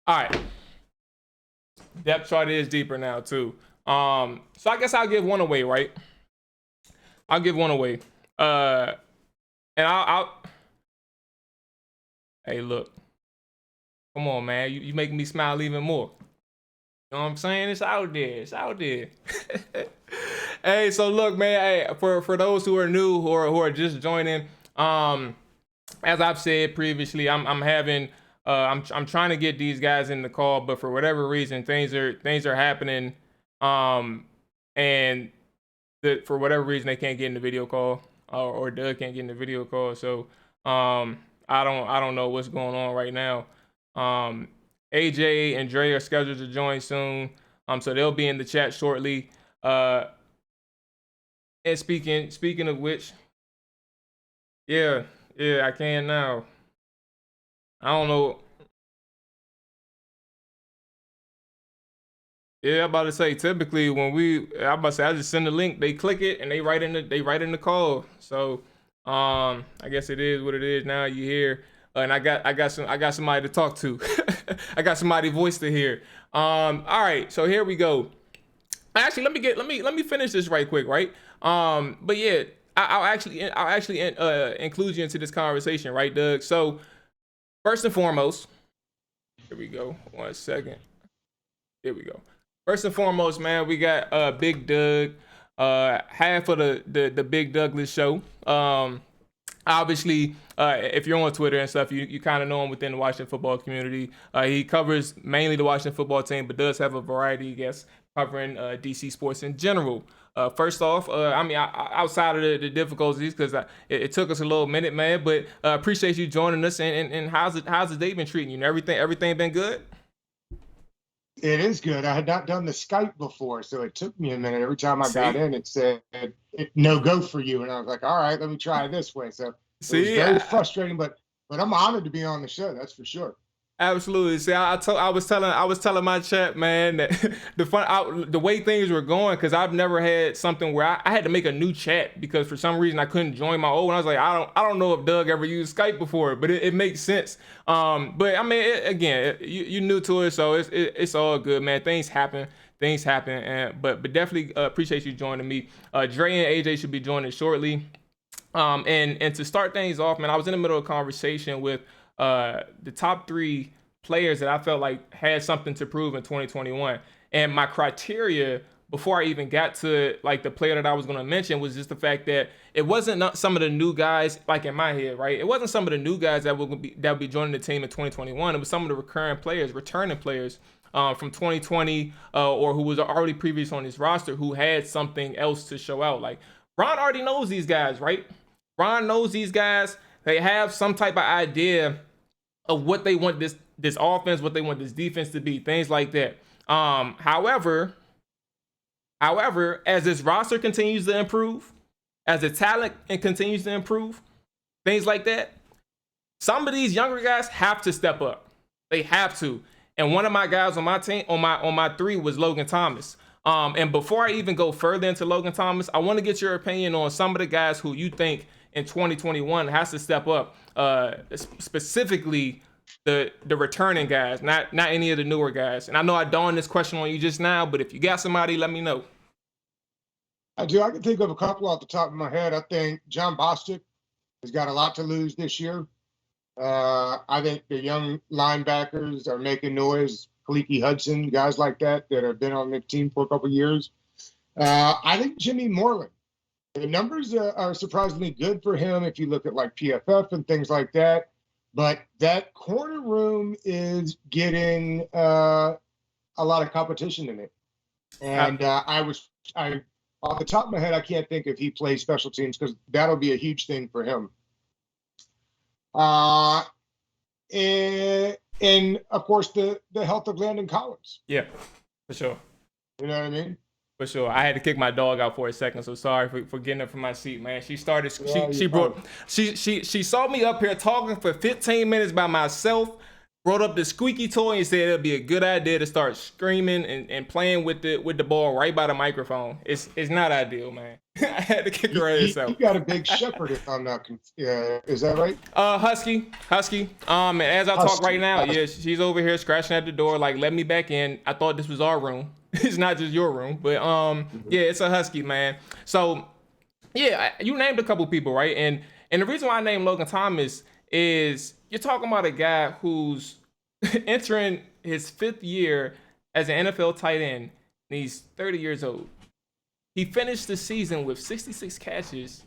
All right. Depth chart is deeper now too. So I guess I'll give one away, right? I'll give one away. And I'll hey, look. Come on, man. You making me smile even more. You know what I'm saying? It's out there. It's out there. Hey, so look, man. Hey, for those who are new, who are just joining, as I've said previously, I'm having I'm trying to get these guys in the call, but for whatever reason, things are happening, and for whatever reason they can't get in the video call, or Doug can't get in the video call. So I don't know what's going on right now. AJ and Dre are scheduled to join soon, so they'll be in the chat shortly. And speaking of which, yeah, I can now. I don't know. Yeah, I'm about to say, typically I'm about to say, I just send the link, they click it, and they write in the call. So I guess it is what it is now. You hear, and I got somebody to talk to. I got somebody's voice to hear. All right, so here we go. Actually, let me finish this right quick, right? But yeah, I'll actually include you into this conversation, right, Doug? So first and foremost, here we go. 1 second. Here we go. First and foremost, man, we got Big Doug, half of the Big Douglas show. Obviously, if you're on Twitter and stuff, you kind of know him within the Washington football community. He covers mainly the Washington football team, but does have a variety of guests covering DC sports in general. First off, I mean, outside of the difficulties, because it took us a little minute, man, but appreciate you joining us. And how's the day been treating you? Everything been good? It is good. I had not done the Skype before, so it took me a minute. Every time I got in, it said no go for you, and I was like, all right, let me try this way. So it was very frustrating, but I'm honored to be on the show. That's for sure. Absolutely. See, I was telling my chat, man, that the way things were going, because I've never had something where I had to make a new chat because for some reason I couldn't join my old one. I was like, I don't know if Doug ever used Skype before, but it makes sense. But I mean, again, you're new to it, so it's all good, man. Things happen, and but definitely appreciate you joining me. Dre and AJ should be joining shortly. And to start things off, man, I was in the middle of a conversation with the top 3 players that I felt like had something to prove in 2021. And my criteria before I even got to like the player that I was going to mention was just the fact that it wasn't some of the new guys, like in my head, right? It wasn't some of the new guys that would be joining the team in 2021. It was some of the returning players from 2020 or who was already previous on this roster who had something else to show out. Like Ron already knows these guys, right? Ron knows these guys. They have some type of idea of what they want this offense, what they want this defense to be, things like that. However, as this roster continues to improve, as the talent continues to improve, things like that, some of these younger guys have to step up. They have to. And one of my guys on my team, on my 3 was Logan Thomas. And before I even go further into Logan Thomas, I want to get your opinion on some of the guys who you think in 2021 has to step up, specifically the returning guys, not any of the newer guys. And I know I dawned this question on you just now, but if you got somebody, let me know. I do. I can think of a couple off the top of my head. I think John Bostic has got a lot to lose this year. I think the young linebackers are making noise. Kaliki Hudson, guys like that have been on the team for a couple of years. I think Jimmy Moreland. The numbers are surprisingly good for him if you look at like PFF and things like that. But that corner room is getting a lot of competition in it. And off the top of my head, I can't think if he plays special teams because that'll be a huge thing for him. And of course, the health of Landon Collins. Yeah, for sure. You know what I mean? For sure. I had to kick my dog out for a second, so sorry for getting her from my seat, man. She started, she saw me up here talking for 15 minutes by myself. brought up the squeaky toy and said it'd be a good idea to start screaming and playing with the ball right by the microphone. It's not ideal, man. I had to kick her ass He out. got a big shepherd, if I'm not is that right? Husky. And as I talk right now, Husky. yeah, she's over here scratching at the door, like, let me back in. I thought this was our room. It's not just your room, but yeah, it's a husky, man. So yeah, you named a couple people, right? And the reason why I named Logan Thomas is you're talking about a guy who's entering his 5th year as an NFL tight end, and he's 30 years old. He finished the season with 66 catches,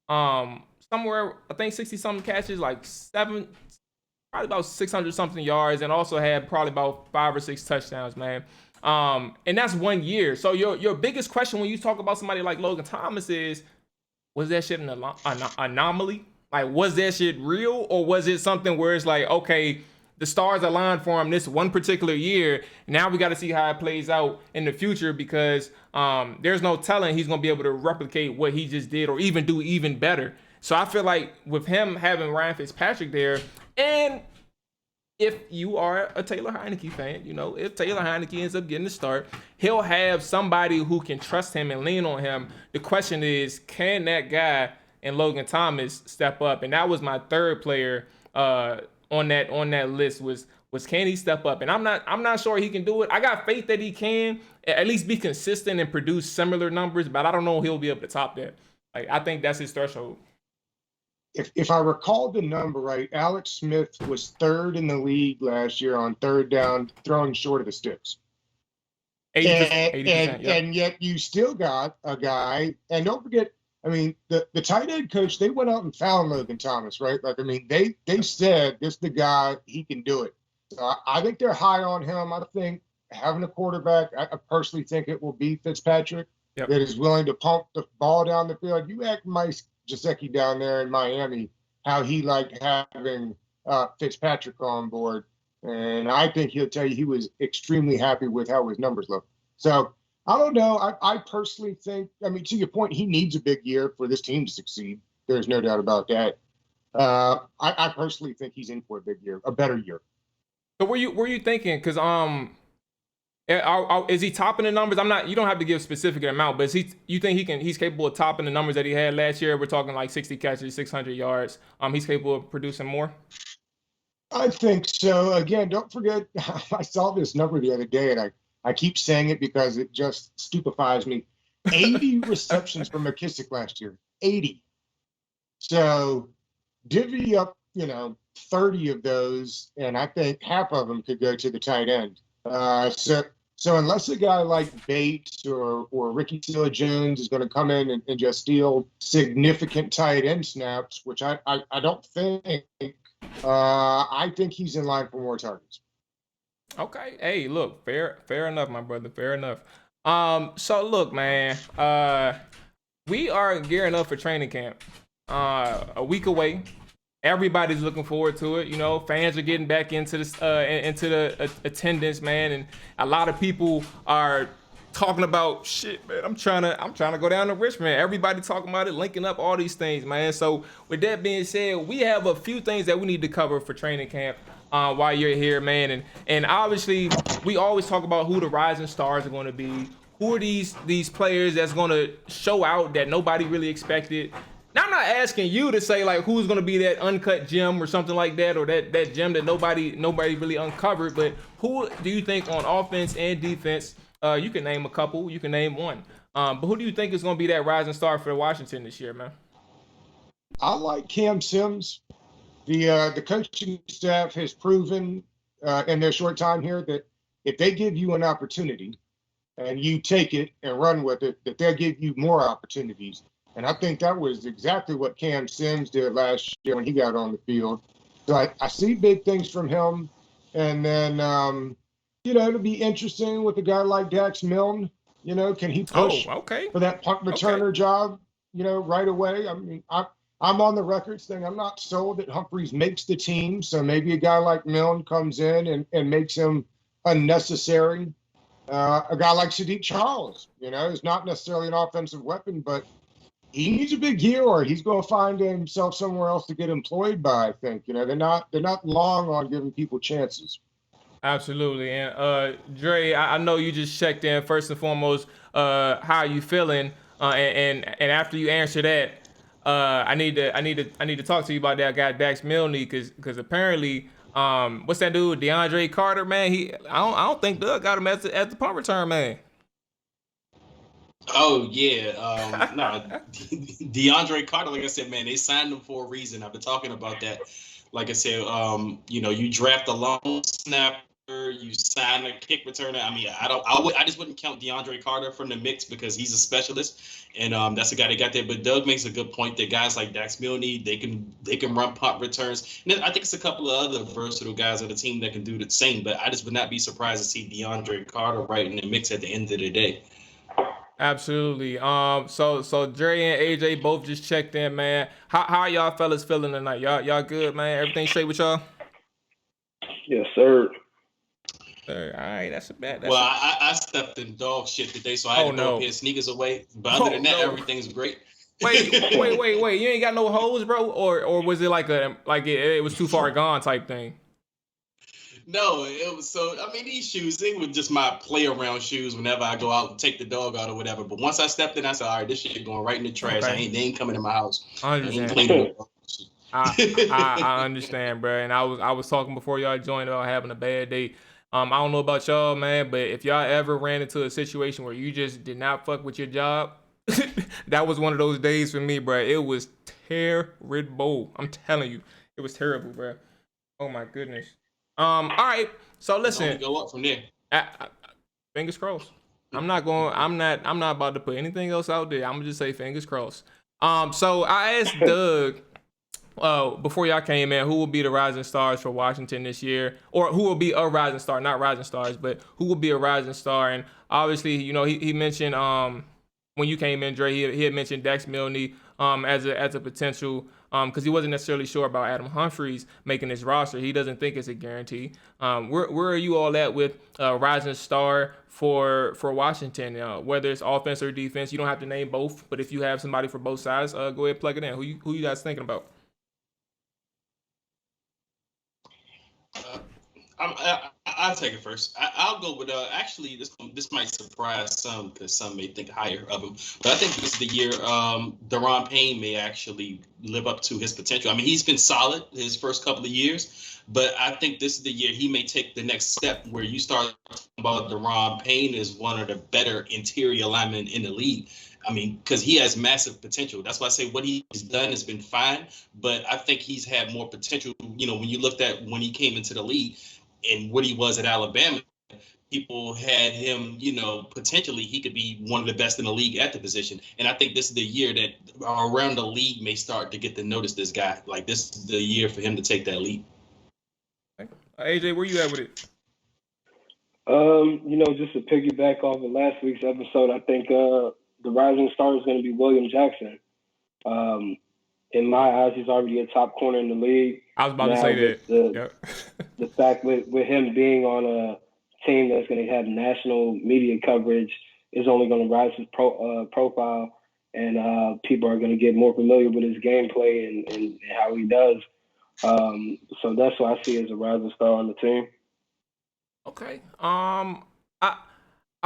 somewhere I think 60 something catches, like probably about 600 something yards, and also had probably about 5 or 6 touchdowns, man. And that's 1 year. So your biggest question when you talk about somebody like Logan Thomas is, was that shit an anomaly? Like, was that shit real, or was it something where it's like, okay, the stars aligned for him this one particular year. Now we got to see how it plays out in the future, because there's no telling he's going to be able to replicate what he just did or even do even better. So I feel like with him having Ryan Fitzpatrick there, and if you are a Taylor Heineke fan, you know, if Taylor Heineke ends up getting the start, he'll have somebody who can trust him and lean on him. The question is, can that guy and Logan Thomas step up? And that was my third player on that list was can he step up? And I'm not sure he can do it. I got faith that he can at least be consistent and produce similar numbers, but I don't know if he'll be able to top that. Like, I think that's his threshold. If I recall the number right, Alex Smith was 3rd in the league last year on 3rd down, throwing short of the sticks. 80%, and yet you still got a guy, and don't forget, I mean, the tight end coach, they went out and found Logan Thomas, right? Like, I mean, they said, this is the guy, he can do it. So I think they're high on him. I think having a quarterback, I personally think it will be Fitzpatrick, that is willing to pump the ball down the field. You act Mike Gesicki down there in Miami, how he liked having Fitzpatrick on board. And I think he'll tell you he was extremely happy with how his numbers look. So I don't know. I personally think, I mean, to your point, he needs a big year for this team to succeed. There's no doubt about that. I personally think he's in for a big year, a better year. So were you thinking? Because is he topping the numbers? You don't have to give a specific amount, but you think he's capable of topping the numbers that he had last year? We're talking like 60 catches, 600 yards. He's capable of producing more? I think so. Again, don't forget, I saw this number the other day, and I keep saying it because it just stupefies me. 80 receptions for McKissick last year. 80. So divvy up, 30 of those, and I think half of them could go to the tight end. So unless a guy like Bates or Ricky Seals-Jones is going to come in and just steal significant tight end snaps, which I don't think, I think he's in line for more targets. Okay. Hey, look, fair enough, my brother. Fair enough. So look, man, we are gearing up for training camp. A week away. Everybody's looking forward to it. Fans are getting back into this, into the attendance, man, and a lot of people are talking about shit, man. I'm trying to go down to Richmond. Everybody talking about it, linking up all these things, man. So with that being said, we have a few things that we need to cover for training camp while you're here, man. And obviously, we always talk about who the rising stars are going to be. Who are these players that's going to show out that nobody really expected? Now, I'm not asking you to say like who's going to be that uncut gem or something like that, or that gem that nobody really uncovered. But who do you think on offense and defense? You can name a couple. You can name one. But who do you think is going to be that rising star for Washington this year, man? I like Cam Sims. The coaching staff has proven in their short time here that if they give you an opportunity and you take it and run with it, that they'll give you more opportunities. And I think that was exactly what Cam Sims did last year when he got on the field. So I see big things from him. And then, it'll be interesting with a guy like Dax Milne. Can he push for that punt returner job, right away? I mean, I'm on the record saying I'm not sold that Humphreys makes the team. So maybe a guy like Milne comes in and makes him unnecessary. A guy like Sadiq Charles, is not necessarily an offensive weapon, but he needs a big year, or he's going to find himself somewhere else to get employed by. I think they're not long on giving people chances. Absolutely. And Dre, I know you just checked in first and foremost. How are you feeling? And after you answer that, I need to talk to you about that guy Dax Milne because apparently what's that dude DeAndre Carter, man? I don't think Doug got him at the punt return, man. Oh yeah, no, DeAndre Carter. Like I said, man, they signed him for a reason. I've been talking about that. Like I said, you draft a long snapper, you sign a kick returner. I mean, I just wouldn't count DeAndre Carter from the mix because he's a specialist, and that's the guy that got there. But Doug makes a good point that guys like Dax Milne, they can run punt returns. And I think it's a couple of other versatile guys on the team that can do the same. But I just would not be surprised to see DeAndre Carter right in the mix at the end of the day. Absolutely. So Dre and AJ both just checked in, man. How y'all fellas feeling tonight? Y'all good, man? Everything straight with y'all? Yes, sir. All right, that's a bad. I stepped in dog shit today, so I had to go up here sneakers away. But other than that, everything's great. Wait! You ain't got no hoes, bro? Or was it like it was too far gone type thing? No, it was these shoes, they were just my play around shoes whenever I go out and take the dog out or whatever. But once I stepped in, I said, all right, this shit going right in the trash. Okay. They ain't coming in my house. I understand. I understand, bro. And I was talking before y'all joined about having a bad day. I don't know about y'all, man, but if y'all ever ran into a situation where you just did not fuck with your job, that was one of those days for me, bro. It was terrible. I'm telling you, it was terrible, bro. Oh my goodness. All right. So listen. Go up from there. Fingers crossed. I'm not about to put anything else out there. I'm gonna just say fingers crossed. So I asked Doug before y'all came in, who will be the rising stars for Washington this year, or who will be a rising star, not rising stars, but who will be a rising star? And obviously, he mentioned when you came in, Dre, he had mentioned Dax Milne as a potential. Because he wasn't necessarily sure about Adam Humphries making his roster. He doesn't think it's a guarantee. Where are you all at with rising star for Washington? Whether it's offense or defense, you don't have to name both, but if you have somebody for both sides, go ahead, plug it in. Who you guys thinking about? I'll take it first. I'll go with actually this might surprise some because some may think higher of him, but I think this is the year Daron Payne may actually live up to his potential. I mean, he's been solid his first couple of years, but I think this is the year he may take the next step where you start talking about Daron Payne is one of the better interior linemen in the league. I mean, because he has massive potential. That's why I say what he's done has been fine, but I think he's had more potential. When you looked at when he came into the league and what he was at Alabama, people had him, potentially he could be one of the best in the league at the position. And I think this is the year that around the league may start to get to notice this guy. Like, this is the year for him to take that leap. AJ, where you at with it? Just to piggyback off of last week's episode, I think the rising star is going to be William Jackson. In my eyes, he's already a top corner in the league. I was about to say that. The fact with him being on a team that's going to have national media coverage is only going to rise his profile, and people are going to get more familiar with his gameplay and how he does. So that's what I see as a rising star on the team. Okay. I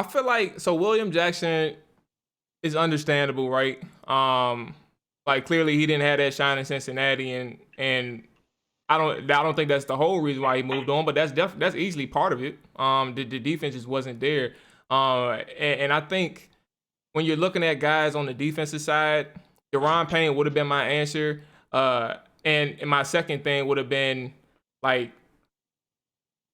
feel like William Jackson is understandable, right? Like, clearly he didn't have that shine in Cincinnati, and I don't think that's the whole reason why he moved on, but that's easily part of it. The defense just wasn't there, and I think when you're looking at guys on the defensive side, Daron Payne would have been my answer, and my second thing would have been like,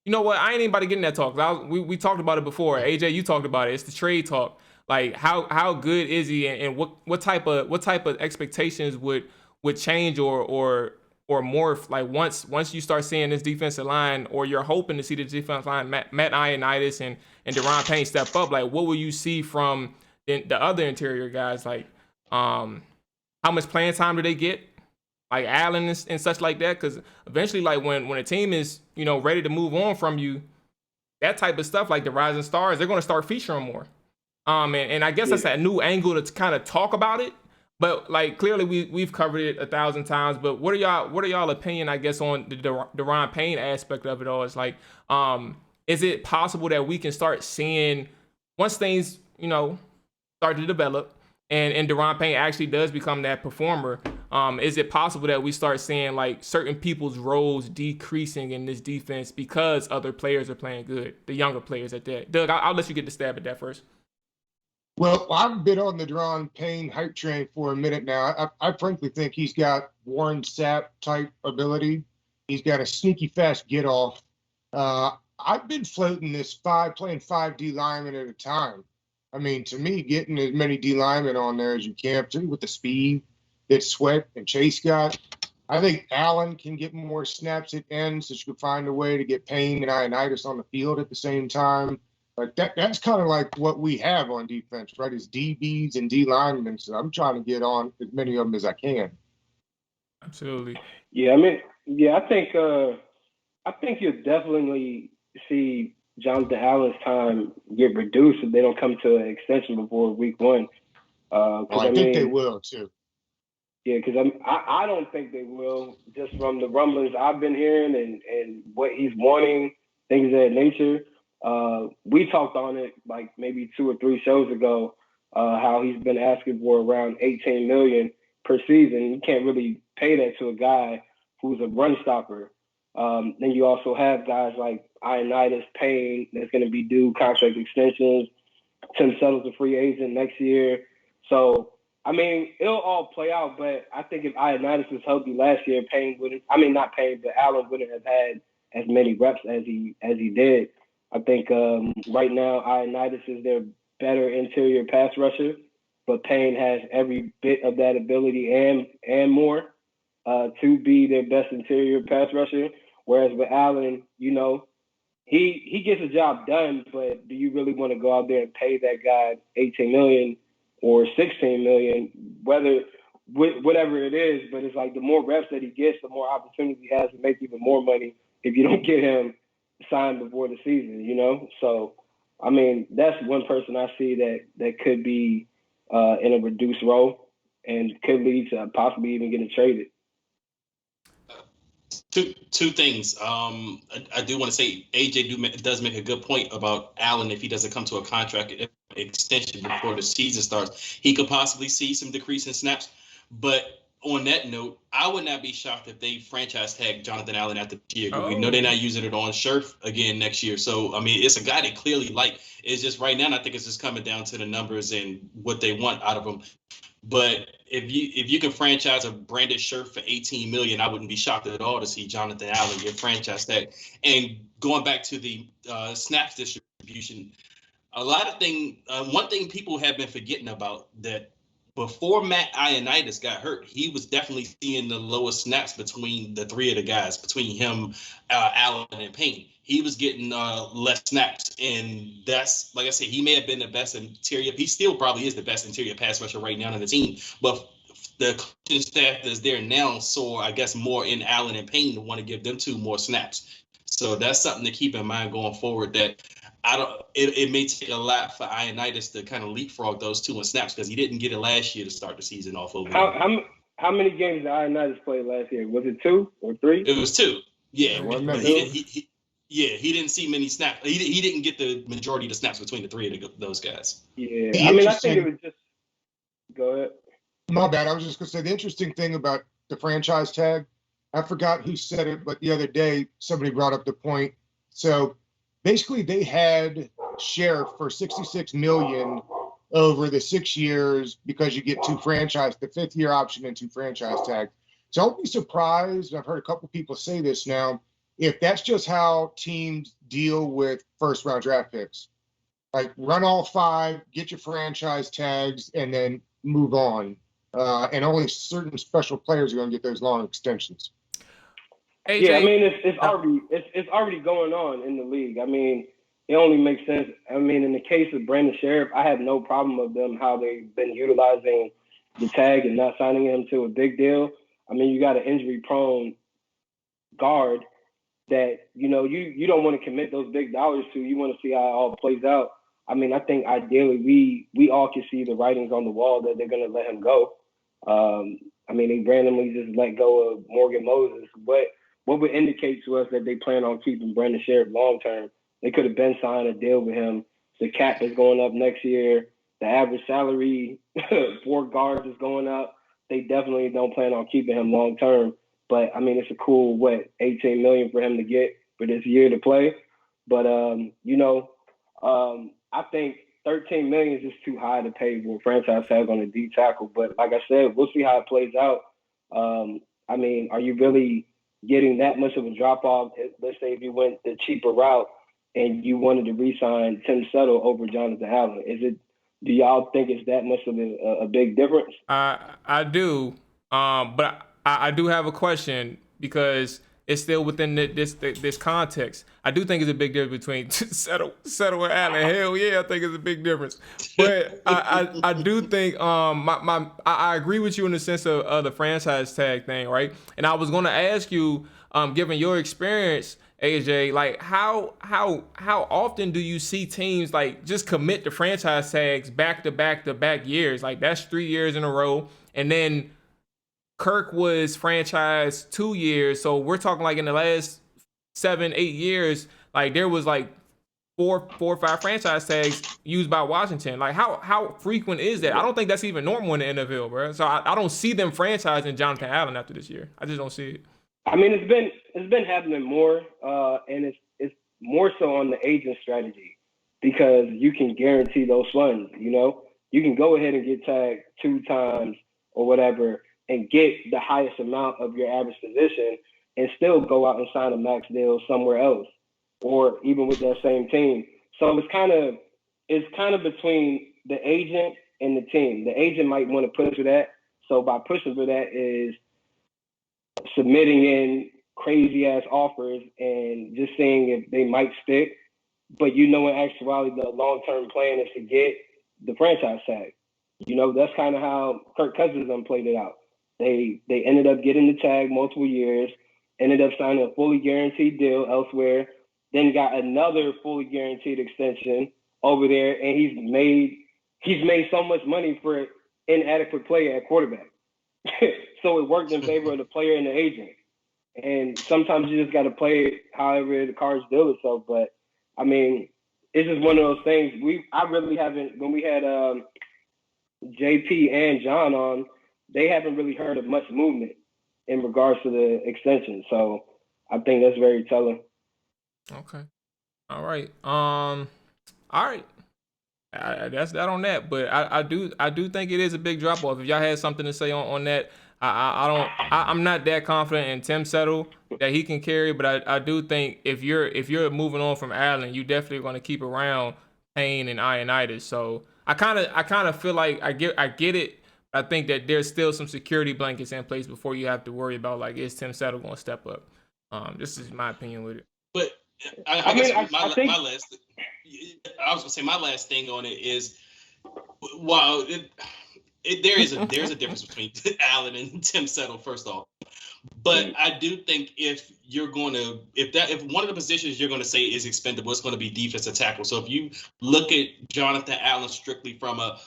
you know what? I ain't even about to get in that talk. We talked about it before. AJ, you talked about it. It's the trade talk. Like, how good is he, and what type of expectations would change or morph, like once you start seeing this defensive line, or you're hoping to see the defensive line, Matt Ioannidis and Daron Payne step up. Like, what will you see from the other interior guys? Like, how much playing time do they get? Like Allen and such like that, because eventually, like when a team is ready to move on from you, that type of stuff, like the rising stars, they're going to start featuring more. And I guess that's that new angle to kind of talk about it. But like clearly we've covered it 1,000 times. But what are y'all opinion, I guess, on the Deron Payne aspect of it all? It's like, is it possible that we can start seeing once things, start to develop and Deron Payne actually does become that performer, is it possible that we start seeing like certain people's roles decreasing in this defense because other players are playing good, the younger players at that? Doug, I'll let you get the stab at that first. Well, I've been on the Deron Payne hype train for a minute now. I frankly think he's got Warren Sapp type ability. He's got a sneaky fast get off. I've been floating this playing 5D linemen at a time. I mean, to me, getting as many D linemen on there as you can, particularly with the speed that Sweat and Chase got. I think Allen can get more snaps at ends, so you can find a way to get Payne and Ioannidis on the field at the same time. But that's kind of like what we have on defense, right? Is DBs and D linemen. So I'm trying to get on as many of them as I can. Absolutely. Yeah, I mean, I think you'll definitely see Jonathan Allen's time get reduced if they don't come to an extension before week 1. I think they will too. Yeah, because I don't think they will, just from the rumblings I've been hearing and what he's wanting, things of that nature. We talked on it like maybe 2 or 3 shows ago, how he's been asking for around $18 million per season. You can't really pay that to a guy who's a run stopper. Then you also have guys like Ioannidis, Payne, that's going to be due contract extensions. Tim Settle's a free agent next year. So, I mean, it'll all play out, but I think if Ioannidis was healthy last year, Allen wouldn't have had as many reps as he did. I think right now Ioannidis is their better interior pass rusher, but Payne has every bit of that ability and more to be their best interior pass rusher. Whereas with Allen, he gets the job done, but do you really want to go out there and pay that guy $18 million or $16 million, whatever it is? But it's like the more reps that he gets, the more opportunity he has to make even more money if you don't get him signed before the season, So, I mean, that's one person I see that could be in a reduced role and could lead to possibly even getting traded. Two things. I do want to say AJ does make a good point about Allen. If he doesn't come to a contract extension before the season starts, he could possibly see some decrease in snaps. But on that note, I would not be shocked if they franchise tag Jonathan Allen after the year. We know they're not using it on Scherf again next year. So, I mean, it's a guy they clearly like. It's just right now, I think it's just coming down to the numbers and what they want out of him. But if you can franchise a branded shirt for $18 million, I wouldn't be shocked at all to see Jonathan Allen get franchise tag. And going back to the snaps distribution, one thing people have been forgetting about that before Matt Ioannidis got hurt, he was definitely seeing the lowest snaps between the 3 of the guys, between him, Allen, and Payne. He was getting less snaps, and that's, like I said, he may have been the best interior. He still probably is the best interior pass rusher right now on the team, but the coaching staff that's there now saw, I guess, more in Allen and Payne to want to give them 2 more snaps. So that's something to keep in mind going forward, that it may take a lot for Ioannidis to kind of leapfrog those 2 in snaps, because he didn't get it last year to start the season off over. How many games did Ioannidis play last year? Was it 2 or 3? It was 2. Yeah, but he didn't see many snaps. He didn't get the majority of the snaps between the 3 of those guys. Yeah, I mean, I think it was just. Go ahead. My bad. I was just going to say the interesting thing about the franchise tag, I forgot who said it, but the other day somebody brought up the point. So basically they had Scherf for $66 million over the 6 years because you get 2 franchise, the 5th year option and 2 franchise tags. So I'll be surprised, I've heard a couple people say this now, if that's just how teams deal with first-round draft picks. Like, run all 5, get your franchise tags, and then move on. And only certain special players are going to get those long extensions. AJ, yeah, I mean, it's already going on in the league. I mean, it only makes sense. I mean, in the case of Brandon Scherf, I have no problem with them how they've been utilizing the tag and not signing him to a big deal. I mean, you got an injury-prone guard that, you don't want to commit those big dollars to. You want to see how it all plays out. I mean, I think ideally we all can see the writings on the wall that they're going to let him go. I mean, they randomly just let go of Morgan Moses. What would indicate to us that they plan on keeping Brandon Sherritt long term? They could have been signed a deal with him. The cap is going up next year. The average salary for guards is going up. They definitely don't plan on keeping him long term. But I mean, it's a cool $18 million for him to get for this year to play. But I think $13 million is just too high to pay for a franchise tag on a D tackle. But like I said, we'll see how it plays out. I mean, are you really getting that much of a drop off? Let's say if you went the cheaper route and you wanted to re-sign Tim Settle over Jonathan Allen, do y'all think it's that much of a big difference? I do, but I do have a question because it's still within this context. I do think it's a big difference between Settle and Allen. Hell yeah, I think it's a big difference. But I do think I agree with you in the sense of the franchise tag thing, right? And I was going to ask you, given your experience, AJ, like how often do you see teams like just commit to franchise tags back to back years? Like that's 3 years in a row, and then Kirk was franchised 2 years, so we're talking like in the last 7-8 years, like there was like four or five franchise tags used by Washington. Like how frequent is that? I don't think that's even normal in the NFL, bro. So I don't see them franchising Jonathan Allen after this year. I just don't see it. I mean, it's been happening more, and it's more so on the agent strategy because you can guarantee those funds. You can go ahead and get tagged 2 times or whatever and get the highest amount of your average position and still go out and sign a max deal somewhere else or even with that same team. So it's kind of between the agent and the team. The agent might want to push for that. So by pushing for that is submitting in crazy ass offers and just seeing if they might stick. But in actuality, the long-term plan is to get the franchise tag. That's kind of how Kirk Cousins played it out. They ended up getting the tag multiple years, ended up signing a fully guaranteed deal elsewhere, then got another fully guaranteed extension over there, and he's made so much money for inadequate play at quarterback. So it worked in favor of the player and the agent. And sometimes you just got to play it however the cards deal itself. But I mean, it's just one of those things. I really haven't, when we had JP and John on, they haven't really heard of much movement in regards to the extension. So I think that's very telling. Okay. All right. All right. That's that on that. But I do think it is a big drop off. If y'all had something to say on that, I'm not that confident in Tim Settle that he can carry, but I do think if you're moving on from Allen, you definitely going to keep around Payne and Ioannidis. So I kind of feel like I get it. I think that there's still some security blankets in place before you have to worry about like is Tim Settle going to step up. This is my opinion with it. But I was gonna say my last thing on it is, while there's a difference between Allen and Tim Settle, first off. But I do think if one of the positions you're going to say is expendable, it's going to be defensive tackle. So if you look at Jonathan Allen strictly from a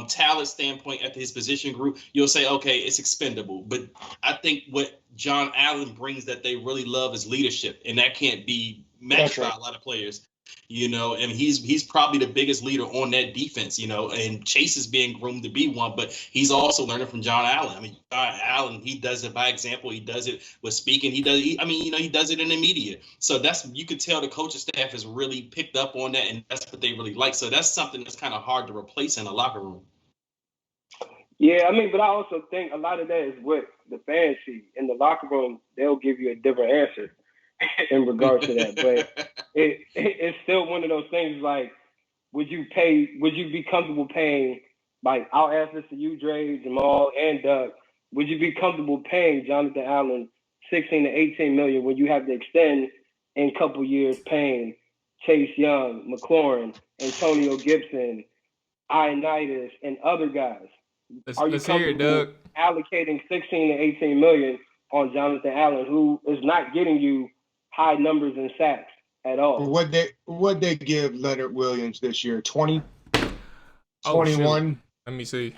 talent standpoint at his position group, you'll say, okay, it's expendable. But I think what John Allen brings that they really love is leadership, and that can't be matched by a lot of players. And he's probably the biggest leader on that defense, and Chase is being groomed to be one, but he's also learning from John Allen. I mean, John Allen, he does it by example. He does it with speaking. He does it in the media. So you could tell the coaching staff has really picked up on that, and that's what they really like. So that's something that's kind of hard to replace in a locker room. Yeah, I mean, but I also think a lot of that is what the fans see. In the locker room, they'll give you a different answer in regards to that. But it's still one of those things like, would you be comfortable paying, like, I'll ask this to you, Dre, Jamal, and Doug, would you be comfortable paying Jonathan Allen $16 to $18 million when you have to extend in a couple years paying Chase Young, McLaurin, Antonio Gibson, Ioannidis, and other guys? Let's hear it, Doug. Allocating $16 to $18 million on Jonathan Allen, who is not getting you high numbers in sacks at all? What they give Leonard Williams this year? 20, 21. Let me see.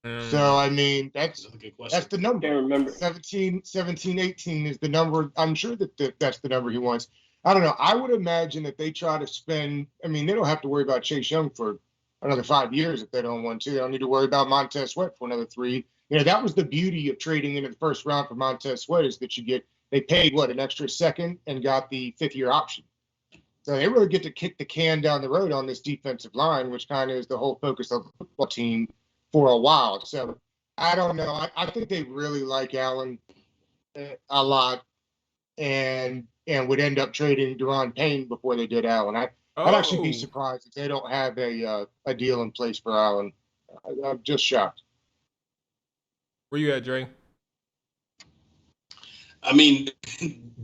So, I mean, That's a good question. that's the number. Can't remember. 17, 18 is the number. I'm sure that that's the number he wants. I don't know. I would imagine that they try to spend, I mean, they don't have to worry about Chase Young for another 5 years if they don't want to. They don't need to worry about Montez Sweat for another 3. You know, that was the beauty of trading into the first round for Montez Sweat, is that they paid an extra second and got the 5th-year option. So they really get to kick the can down the road on this defensive line, which kind of is the whole focus of the football team for a while. So I don't know. I think they really like Allen a lot, and would end up trading Deron Payne before they did Allen. I'd actually be surprised if they don't have a deal in place for Allen. I'm just shocked. Where you at, Dre? I mean,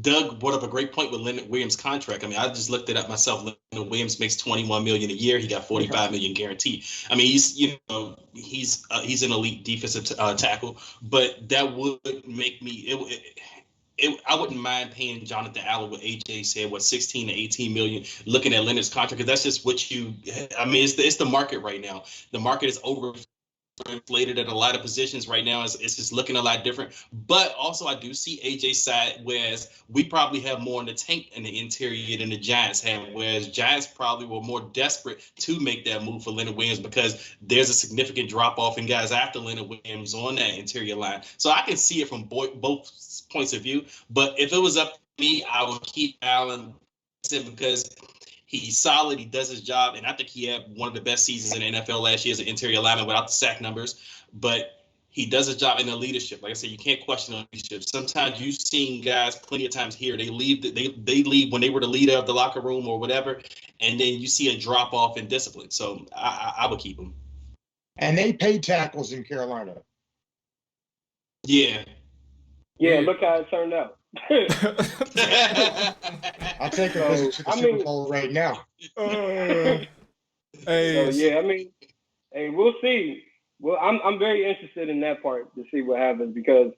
Doug brought up a great point with Leonard Williams' contract. I mean, I just looked it up myself. Leonard Williams makes $21 million a year. He got $45 million guaranteed. I mean, he's an elite defensive tackle, but that would make me I wouldn't mind paying Jonathan Allen what AJ said, 16 to 18 million, looking at Leonard's contract, because that's just it's the market right now. The market is overinflated at a lot of positions right now. It's just looking a lot different. But also I do see AJ's side, whereas we probably have more in the tank in the interior than the Giants have, whereas Giants probably were more desperate to make that move for Leonard Williams because there's a significant drop-off in guys after Leonard Williams on that interior line. So I can see it from both points of view. But if it was up to me, I would keep Allen because he's solid. He does his job. And I think he had one of the best seasons in the NFL last year as an interior lineman without the sack numbers. But he does his job in the leadership. Like I said, you can't question the leadership. Sometimes you've seen guys plenty of times here. They leave when they were the leader of the locker room or whatever. And then you see a drop off in discipline. So I would keep him. And they paid tackles in Carolina. Yeah. Yeah, look how it turned out. I'll take a visit to the Super Bowl right now. Hey. So, yeah, I mean, hey, we'll see. Well, I'm very interested in that part to see what happens because,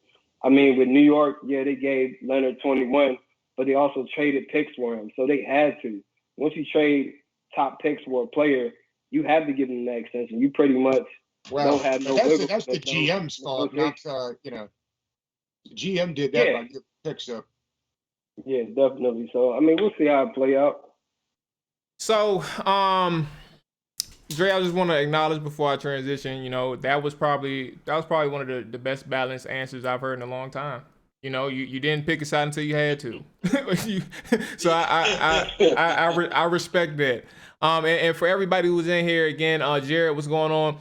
I mean, with New York, yeah, they gave Leonard 21, but they also traded picks for him. So they had to. Once you trade top picks for a player, you have to give them that extension. You pretty much don't have no wiggle. That's the GM's fault, not the GM did that by giving picks up. Yeah, definitely. So, I mean, we'll see how it play out. So, Dre, I just want to acknowledge before I transition, that was probably one of the best balanced answers I've heard in a long time. You didn't pick a side until you had to. So I respect that. And for everybody who's in here again, Jared, what's going on?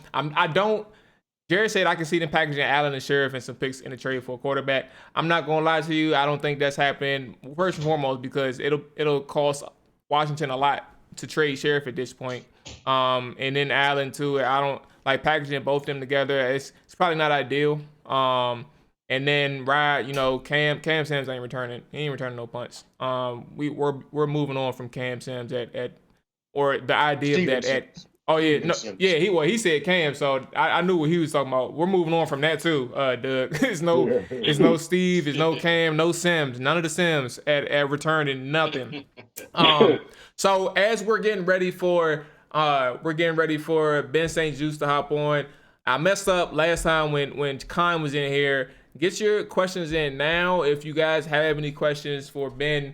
Jared said I can see them packaging Allen and Sheriff and some picks in the trade for a quarterback. I'm not gonna lie to you. I don't think that's happening. First and foremost, because it'll cost Washington a lot to trade Sheriff at this point. And then Allen too. I don't like packaging both of them together. It's probably not ideal. And then Cam Sims ain't returning. He ain't returning no punts. We're moving on from Cam Sims or the idea of that at. Oh yeah, no, yeah. He said Cam, so I knew what he was talking about. We're moving on from that too, Doug. It's no Steve, it's no Cam, no Sims, none of the Sims at returning nothing. So as we're getting ready for Ben St. Juste to hop on. I messed up last time when Khan was in here. Get your questions in now if you guys have any questions for Ben,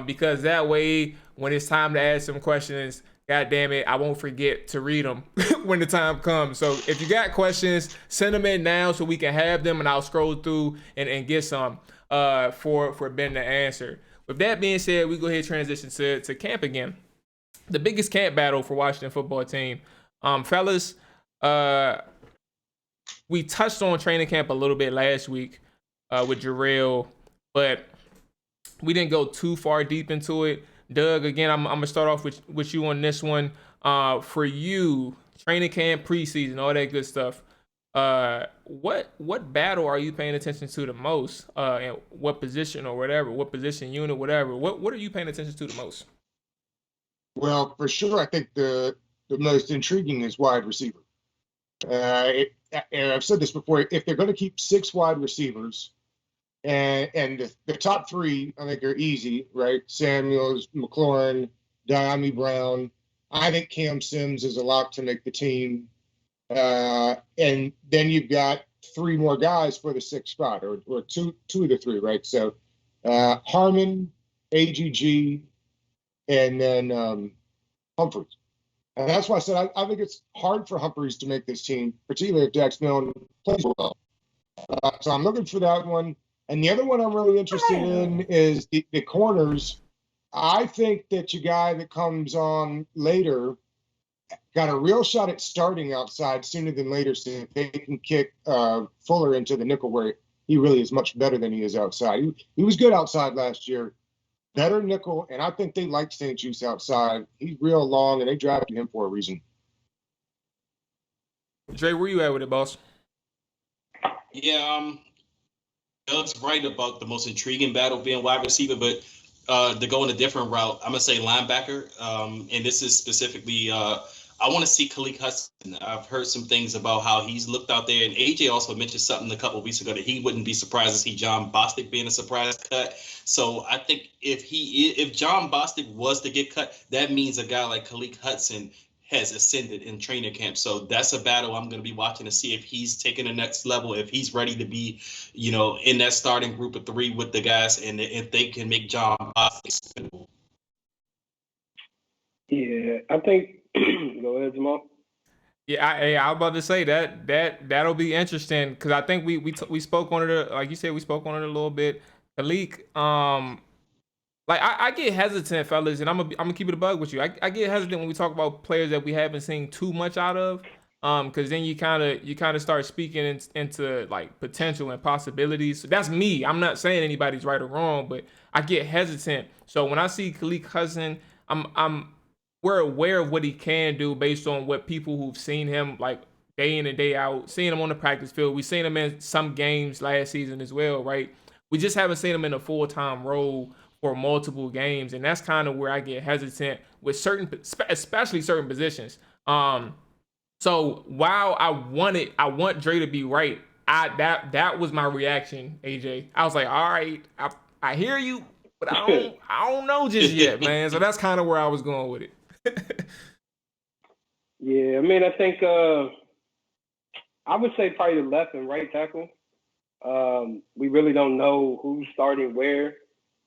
because that way when it's time to ask some questions, God damn it, I won't forget to read them when the time comes. So if you got questions, send them in now so we can have them, and I'll scroll through and get some for Ben to answer. With that being said, we go ahead and transition to camp again. The biggest camp battle for Washington football team. Fellas, we touched on training camp a little bit last week with Jarrell, but we didn't go too far deep into it. Doug, again, I'm gonna start off with you on this one. For you, training camp, preseason, all that good stuff. What battle are you paying attention to the most? And what position or whatever, what position unit, whatever. What are you paying attention to the most? Well, for sure, I think the most intriguing is wide receiver. And I've said this before. If they're going to keep 6 wide receivers. And the top 3, I think, are easy, right? Samuels, McLaurin, Diami Brown. I think Cam Sims is a lock to make the team. And then you've got three more guys for the sixth spot, or two of the three, right? So Harmon, AGG, and then Humphreys. And that's why I said I think it's hard for Humphreys to make this team, particularly if Dax Milne plays well. So I'm looking for that one. And the other one I'm really interested in is the corners. I think that your guy that comes on later got a real shot at starting outside sooner than later, so if they can kick Fuller into the nickel where he really is much better than he is outside. He was good outside last year, better nickel, and I think they like St. Juice outside. He's real long, and they drafted him for a reason. Dre, where you at with it, boss? Yeah, Doug's right about the most intriguing battle being wide receiver, but to go in a different route, I'm gonna say linebacker. And this is specifically, I want to see Khalid Hudson. I've heard some things about how he's looked out there, and AJ also mentioned something a couple of weeks ago that he wouldn't be surprised to see John Bostic being a surprise cut. So I think if John Bostic was to get cut, that means a guy like Khalid Hudson has ascended in training camp. So that's a battle I'm going to be watching to see if he's taking the next level, if he's ready to be, in that starting group of three with the guys, and if they can make John Bostic. Yeah, I think. Go ahead, Jamal. Yeah, I was about to say that'll be interesting because I think we spoke on it, like you said, we spoke on it a little bit. Khalid, like I get hesitant, fellas, and I'm gonna keep it a bug with you. I get hesitant when we talk about players that we haven't seen too much out of, because then you kind of start speaking into like potential and possibilities. So that's me. I'm not saying anybody's right or wrong, but I get hesitant. So when I see Khalid Cousin, we're aware of what he can do based on what people who've seen him like day in and day out, seen him on the practice field. We've seen him in some games last season as well, right? We just haven't seen him in a full-time role for multiple games, and that's kind of where I get hesitant with especially certain positions. So while I want Dre to be right, that was my reaction, AJ. I was like, all right, I hear you, but I don't know just yet, man. So that's kind of where I was going with it. Yeah, I mean, I think I would say probably the left and right tackle. We really don't know who's starting where.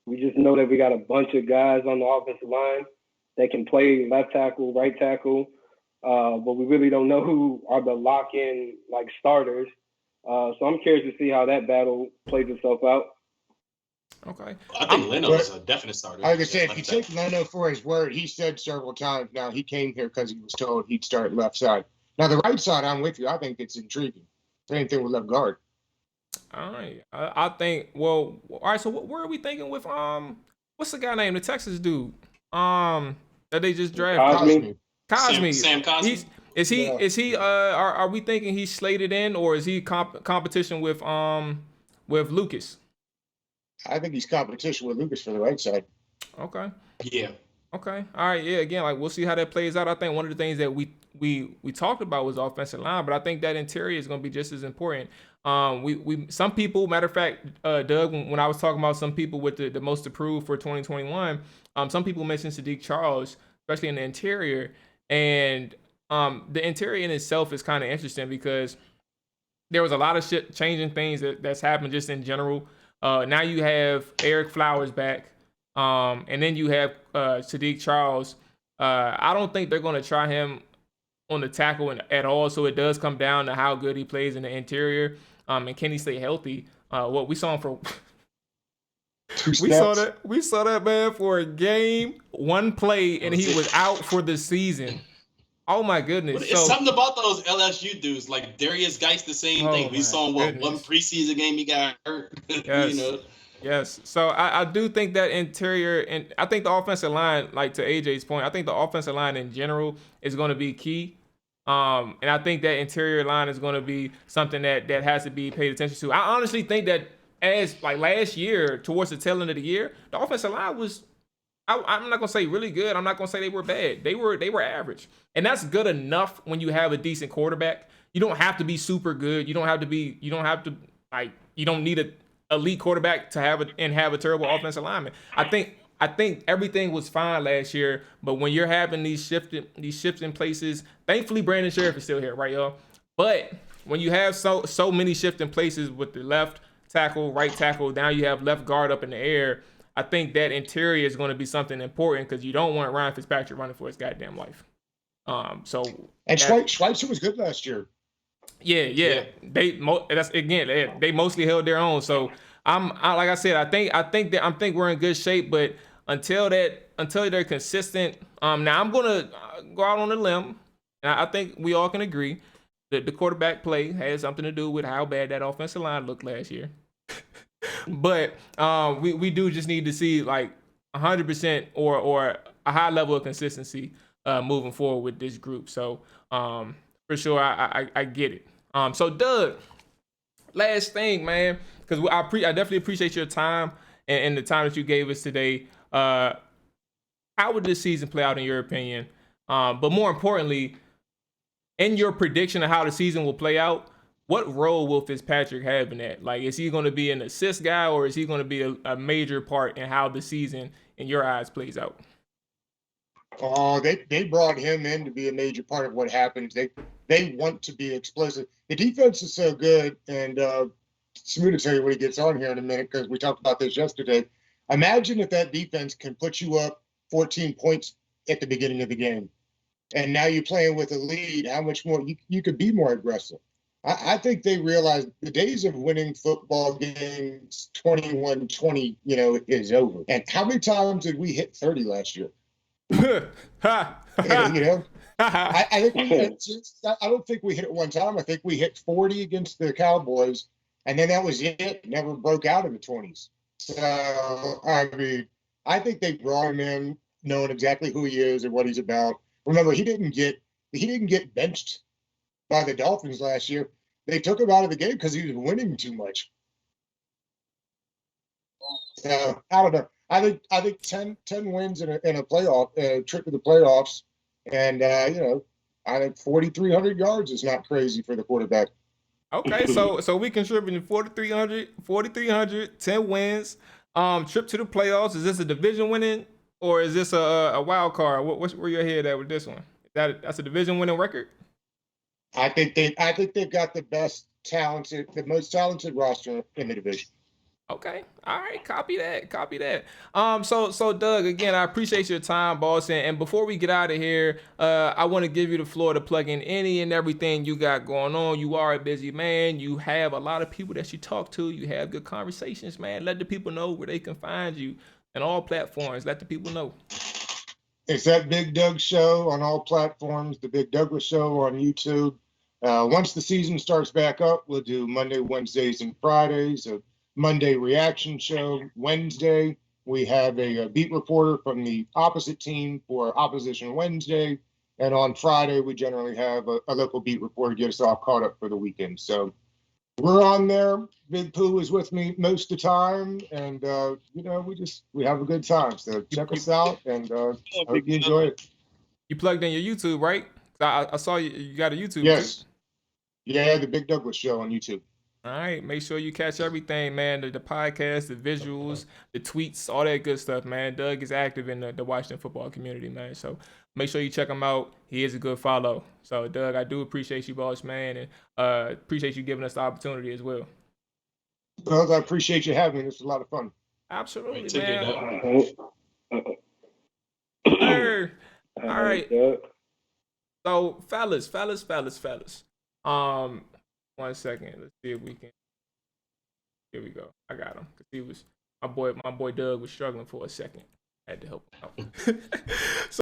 We just know that we got a bunch of guys on the offensive line that can play left tackle, right tackle, but we really don't know who are the lock-in like starters. So I'm curious to see how that battle plays itself out. Okay. I think Leno's a definite starter. I was gonna say, if you take Leno for his word, he said several times now he came here because he was told he'd start left side. Now the right side, I'm with you. I think it's intriguing. Same thing with left guard. All right. I think. Well, all right. So where are we thinking with what's the guy named the Texas dude that they just drafted? Cosme. Sam Cosme. Is he? Are we thinking he's slated in, or is he competition with Lucas? I think he's competition with Lucas for the right side. Okay. Yeah. Okay. All right. Yeah. Again, like we'll see how that plays out. I think one of the things that we talked about was offensive line, but I think that interior is going to be just as important. Some people, matter of fact, Doug, when I was talking about some people with the most approved for 2021, some people mentioned Sadiq Charles, especially in the interior, and the interior in itself is kind of interesting because there was a lot of shit changing things that's happened just in general. Now you have Eric Flowers back, and then you have Sadiq Charles. I don't think they're going to try him on the tackle at all, so it does come down to how good he plays in the interior, and can he stay healthy. What we saw him for we saw that man for a game, one play, and he was out for the season. Oh my goodness! But it's something about those LSU dudes, like Darius Geist, the same thing. We saw him one preseason game, he got hurt. Yes. Yes. So I do think that interior, and I think the offensive line, like to AJ's point, I think the offensive line in general is going to be key. And I think that interior line is going to be something that has to be paid attention to. I honestly think that as like last year, towards the tail end of the year, the offensive line was, I'm not gonna say really good. I'm not gonna say they were bad. They were average, and that's good enough when you have a decent quarterback. You don't have to be super good. You don't need an elite quarterback to have a terrible offensive lineman. I think everything was fine last year, but when you're having these shifts in places, thankfully Brandon Sheriff is still here, right, y'all? But when you have so many shifting places with the left tackle, right tackle, now you have left guard up in the air, I think that interior is going to be something important because you don't want Ryan Fitzpatrick running for his goddamn life. And Schweitzer was good last year. Yeah. They mostly held their own. So like I said, I think we're in good shape. But until they're consistent, now I'm gonna go out on a limb, and I think we all can agree that the quarterback play has something to do with how bad that offensive line looked last year. But we do just need to see like 100% or a high level of consistency moving forward with this group. So for sure, I get it. So Doug, last thing, man, because I definitely appreciate your time and the time that you gave us today. How would this season play out in your opinion? But more importantly, in your prediction of how the season will play out, what role will Fitzpatrick have in that? Like, is he going to be an assist guy, or is he going to be a major part in how the season, in your eyes, plays out? Oh, they brought him in to be a major part of what happens. They want to be explosive. The defense is so good, and Smoot will tell you when he gets on here in a minute because we talked about this yesterday. Imagine if that defense can put you up 14 points at the beginning of the game, and now you're playing with a lead. How much more you could be more aggressive? I think they realize the days of winning football games 21-20, is over. And how many times did we hit 30 last year? I don't think we hit it one time. I think we hit 40 against the Cowboys, and then that was it. Never broke out in the 20s. So I think they brought him in knowing exactly who he is and what he's about. Remember, he didn't get benched by the Dolphins last year. They took him out of the game because he was winning too much. So I don't know. I think 10 wins in a playoff trip to the playoffs, and I think 4,300 yards is not crazy for the quarterback. Okay, so we contributing 4,300, 10 wins, trip to the playoffs. Is this a division winning or is this a wild card? Where your head at with this one? That's a division winning record? I think they've got the most talented roster in the division. Okay. All right. Copy that. So Doug, again, I appreciate your time, boss. And before we get out of here, I want to give you the floor to plug in any and everything you got going on. You are a busy man. You have a lot of people that you talk to. You have good conversations, man. Let the people know where they can find you on all platforms. Let the people know. It's that Big Doug Show on all platforms, the Big Douglas Show on YouTube. Once the season starts back up, we'll do Monday, Wednesdays, and Fridays. Monday reaction show. Wednesday, we have a beat reporter from the opposite team for Opposition Wednesday. And on Friday, we generally have a local beat reporter get us all caught up for the weekend. So we're on there. Big Pooh is with me most of the time. And, we have a good time. So check us out, and hope you enjoy it. You plugged in your YouTube, right? I saw you got a YouTube. Yes. Too. Yeah, the Big Douglas Show on YouTube. All right, make sure you catch everything, man. The podcast, the visuals, the tweets, all that good stuff, man. Doug is active in the Washington football community, man. So make sure you check him out. He is a good follow. So, Doug, I do appreciate you, boss, man, and appreciate you giving us the opportunity as well. Well, I appreciate you having me. This was a lot of fun. Absolutely, man. All right. So, fellas. 1 second. Let's see if we can. Here we go. I got him. Cause he was my boy Doug was struggling for a second. I had to help him out. So